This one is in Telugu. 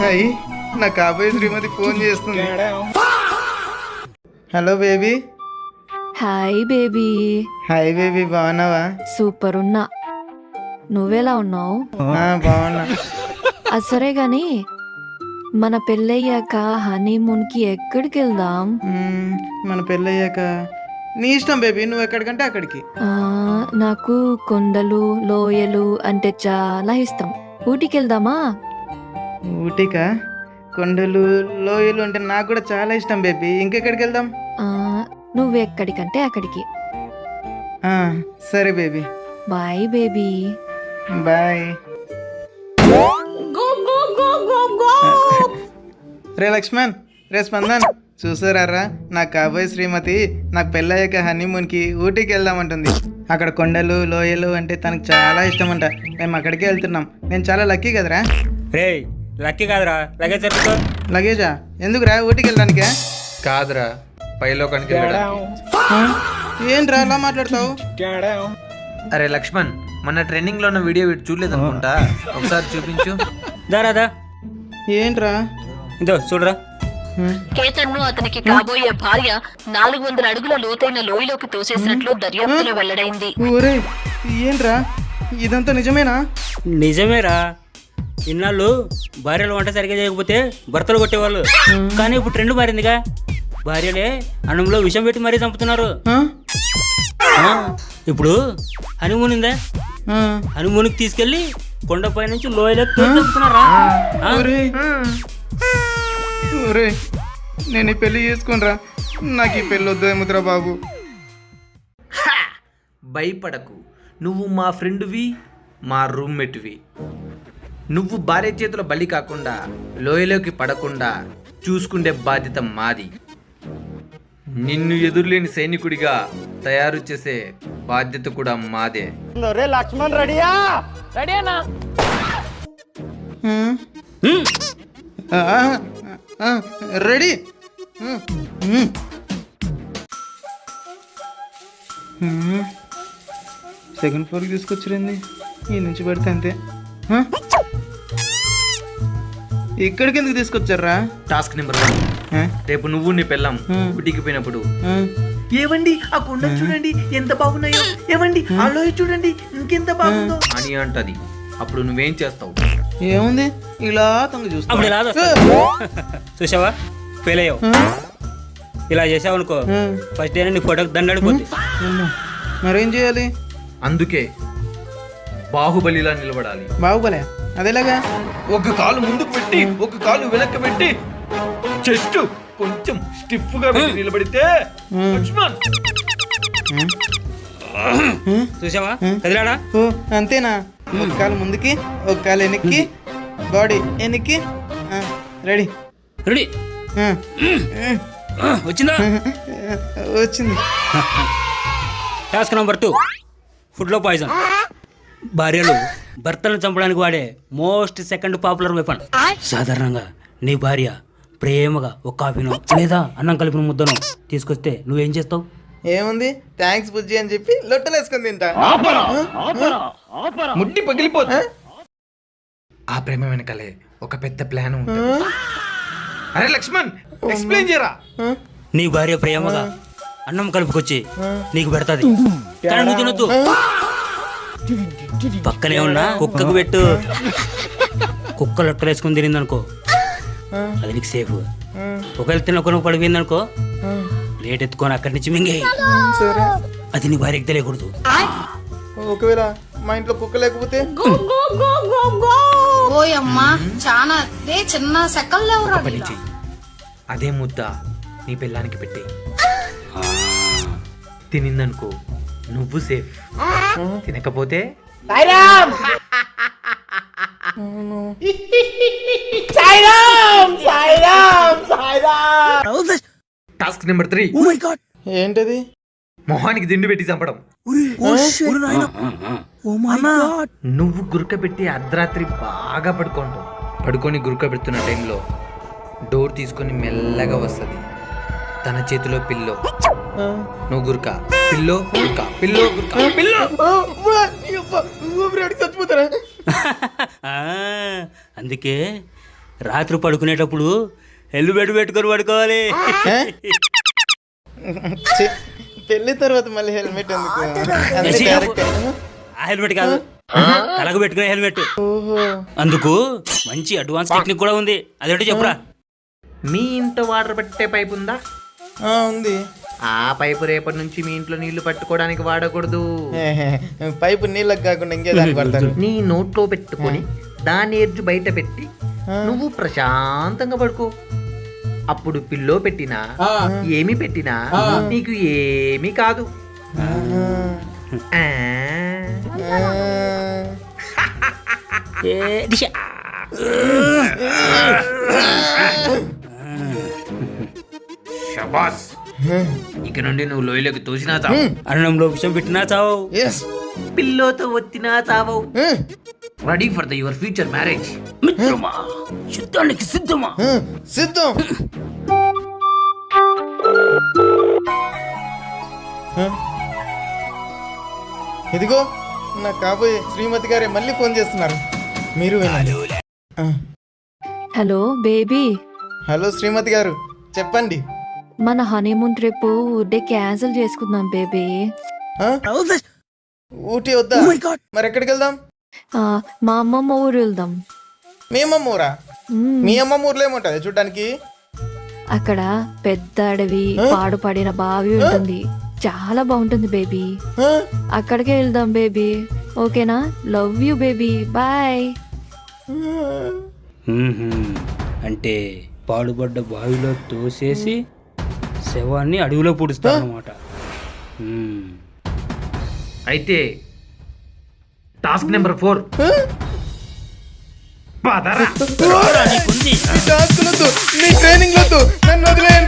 అయ్యి నా కాబోయే శ్రీమతి ఫోన్ చేస్తుంది. Hello baby. Hi baby. Hi baby, బాగున్నావా? సూపర్ ఉన్నా. నువ్వెలా ఉన్నావు? బాగున్నా. అది సరే గాని మన పెళ్ళయ్యాక హనీమూన్ కి ఎక్కడికి వెళ్దాం? మన పెళ్ళయ్యాక నీ ఇష్టం బేబీ, నువ్వు ఎక్కడికంటే అక్కడికి. నాకు కొండలు లోయలు అంటే చాలా ఇష్టం. ఊటీకి వెళ్దామా? ఊటీకా? కొండలు లోయలు అంటే నాకు కూడా చాలా ఇష్టం బేబీ. ఇంకెక్కడికి వెళ్దాం? నువ్వు ఎక్కడికంటే అక్కడికి. సరే బేబీ. Bye baby. బాయ్. రే లక్ష్మణ్, రే స్పందన్, చూసారా నాకు కాబోయే శ్రీమతి నాకు పెళ్ళయ్యాక హనీమూన్కి ఊటీకి వెళ్దామంటుంది. అక్కడ కొండలు లోయలు అంటే తనకు చాలా ఇష్టం అంట. మేము అక్కడికే వెళ్తున్నాం. నేను చాలా లక్కీ కదరా? రే లక్కీ కాదురా, లగేజ్ చెప్పుకో. లగేజా? ఎందుకురా? ఊటీకి వెళ్ళడానికే? కాదురా, పైలోకానికి ఏంట్రా అలా మాట్లాడతావు? అరే లక్ష్మణ్, మన ట్రైనింగ్ లో ఉన్న వీడియో చూడలేదు అనుకుంటా, ఒకసారి చూపించు. దారాదా ఏంట్రా? ఇదో చూడరా. కేతన్ను అతనికి కాబోయే భార్య 400 అడుగుల లోతైన లోయలోకి తోసేసినట్లు దర్యాప్తులో వెల్లడైంది. ఒరే ఏంట్రా ఇదంతా నిజమేనా? నిజమేరా. ఇన్నాళ్ళు భార్యలు వంట సరిగ్గా చేయకపోతే భర్తలు కొట్టేవాళ్ళు, కానీ ఇప్పుడు ట్రెండ్ మారిందిగా. భార్యలే అన్నంలో విషం పెట్టి మరీ చంపుతున్నారు. ఇప్పుడు హనీమూన్ ఉందా, హనీమూన్కి తీసుకెళ్లి కొండపై నుంచి లోయలోకి చంపుతున్నారా? నేను ఈ పెళ్లి చేసుకునిరా, నాకు ఈ పెళ్ళి వద్దేముద్రా బాబు. భయపడకు, నువ్వు మా ఫ్రెండ్వి, మా రూమ్మేట్వి. నువ్వు భార్య చేతుల బలి కాకుండా లోయలోకి పడకుండా చూసుకుండే బాధ్యత మాది. నిన్ను ఎదురులేని సైనికుడిగా తయారు చేసే బాధ్యత కూడా మాదే. లక్ష్మణ్ రెడీయా? రెడీనా? రెడీ. సెకండ్ ఫ్లోర్కి తీసుకొచ్చిరండి. ఈ నుంచి పడితే అంతే. ఇక్కడికి ఎందుకు తీసుకొచ్చారా? Task number 1. రేపు నువ్వు నీ పెళ్ళాం గుడికి పోయినప్పుడు, ఏవండి ఆ కొండ చూడండి ఎంత బాగున్నాయో, ఏవండి ఆ లోయ చూడండి ఇంకెంత బాగుందో అని అంటది. అప్పుడు నువ్వేం చేస్తావు? ఏముంది, ఇలా తొంగి చూస్తా. చూసావా, ఫెయిల్ అయ్యావు. ఇలా చేసావు అనుకో, ఫస్ట్ డే నీ ఫోటోకి దండడిపోతుంది. మరేం చేయాలి? అందుకే బాహుబలిలా నిలబడాలి. బాహుబలి అదేలాగా? ఒక కాలు ముందుకు పెట్టి ఒక కాలు వెనక్కి పెట్టి చెస్ట్ కొంచెం స్టిఫ్ గా పెట్టి నిలబడితే లక్ష్మణ్. చూసావా కదిలాడా? ఓ అంతేనా? ఒక కాలు ముందుకి ఒక కాలు వెనక్కి, బాడీ వెనక్కి. రెడీ. రెడీ. వచ్చిందా? వచ్చింది. టాస్క్ నెంబర్ 2, ఫుడ్లో పాయిజన్. భార్యలు భర్తలను చంపడానికి వాడే మోస్ట్ సెకండ్ పాపులర్ వెపన్. సాధారణంగా నీ భార్య ప్రేమగా ఒక కాఫీనో లేదా అన్నం కలిపిన ముద్దనో తీసుకొస్తే నువ్వేం చేస్తావు? ఏముంది, థ్యాంక్స్ బుజ్జి అని చెప్పి లొట్టలు వేసుకొని తింటా. ముడ్డి పగిలిపోతా. ఆ ప్రేమ వెనకాలే ఒక పెద్ద ప్లాన్ ఉంటుంది. అరే లక్ష్మణ్, ఎక్స్ప్లెయిన్ చేయరా. నీ భార్య ప్రేమగా అన్నం కలుపుకొచ్చి నీకు పెడతాది, కానీ నువ్వు తినొద్దు. పక్కనే ఉన్నా కుక్కకు పెట్టు. కుక్క లొట్టలు వేసుకుని తినిందనుకో, అది నీకు సేఫ్. ఒకవేళ తినొక పడిపోయిందనుకో, ప్లేట్ ఎత్తుకొని అక్కడి నుంచి మింగే. అది నీ భార్యకి తెలియకూడదు. ఒకవేళ మా ఇంట్లో కుక్క లేకపోతే? ఓయమ్మా, చాలా చిన్న సెకల్లో అదే ముద్ద నీ పిల్లానికి పెట్టే. తినిందనుకో నువ్వు సేఫ్, తినకపోతే టాస్క్ నెంబర్ 3. ఏంటది? మొహానికి దిండు పెట్టి చంపడం. నువ్వు గురక పెట్టి అర్ధరాత్రి బాగా పడుకొని గురక పెడుతున్న టైంలో డోర్ తీసుకొని మెల్లగా వస్తుంది. తన చేతిలో పిల్లో నువ్వు Gurkha pillow Gurkha pillow Gurkha pillow. ఊపిరి చచ్చిపోతారా? ఆ, అందుకే రాత్రి పడుకునేటప్పుడు హెల్మెట్ పెట్టుకొని పడుకోవాలి. ఛీ, పెళ్లి తర్వాత మళ్ళీ హెల్మెట్ ఎందుకు? అన్నీ direct. ఆ హెల్మెట్ కాదు, తలకు పెట్టుకునే హెల్మెట్. అందుకు మంచి అడ్వాన్స్ టెక్నిక్ కూడా ఉంది, అదేంటో చెప్పురా. మీ ఇంట్లో వాటర్ పెట్టే పైపు ఉందా? ఉంది. ఆ పైపు రేపటి నుంచి మీ ఇంట్లో నీళ్లు పట్టుకోవడానికి వాడకూడదు. పైపు నీళ్ళకి కాకుండా ఇంకే దానికి పడతారు. నీ నోట్లో పెట్టుకొని దాని ఎడ్జు బయట పెట్టి నువ్వు ప్రశాంతంగా పడుకో. అప్పుడు పిల్లో పెట్టినా ఏమి పెట్టినా నీకు ఏమీ కాదు. ఆ. ఏ దిశ. శబాస్. ఇక నుండి నువ్వు లోయలోకి తోసినా చావు, అన్నంలో విషం పెట్టినా చావు, Yes. పిల్లోతో ఒత్తినా చావవు. Ready for the your future marriage. మిత్రమా యుద్ధానికి సిద్ధమా? సిద్ధం. ఇదిగో నా కాబోయే శ్రీమతి గారే మళ్ళీ ఫోన్ చేస్తున్నారు. మీరు వినండి. హలో బేబీ, హలో శ్రీమతి గారు, చెప్పండి. మన హనీమూన్ ట్రిప్ డే క్యాన్సిల్ చేసుకుందాం బేబీ. ఆ? ఊటీ వద్దా? మరి ఎక్కడికి వెళ్దాం? మా అమ్మమ్మ ఊరు వెళ్దాం. మీ అమ్మమ్మ ఊరా? మీ అమ్మమ్మ ఊర్లో ఏముంటది చూడ్డానికి? అక్కడ పెద్ద అడవి, పాడుపడిన బావి ఉంటుంది. చాలా బాగుంటుంది బేబీ. ఆ? అక్కడికే వెళ్దాం బేబీ. ఓకేనా? Love you baby, bye. అంటే పాడుబడ్డ బావిలో తోసేసి శవాన్ని అడవిలో పూడుస్తారన్నమాట. అయితే టాస్క్ నెంబర్ 4. ఈ టాస్కులొద్దు, నీ ట్రైనింగ్ వద్దు, నన్ను వదిలేయండి.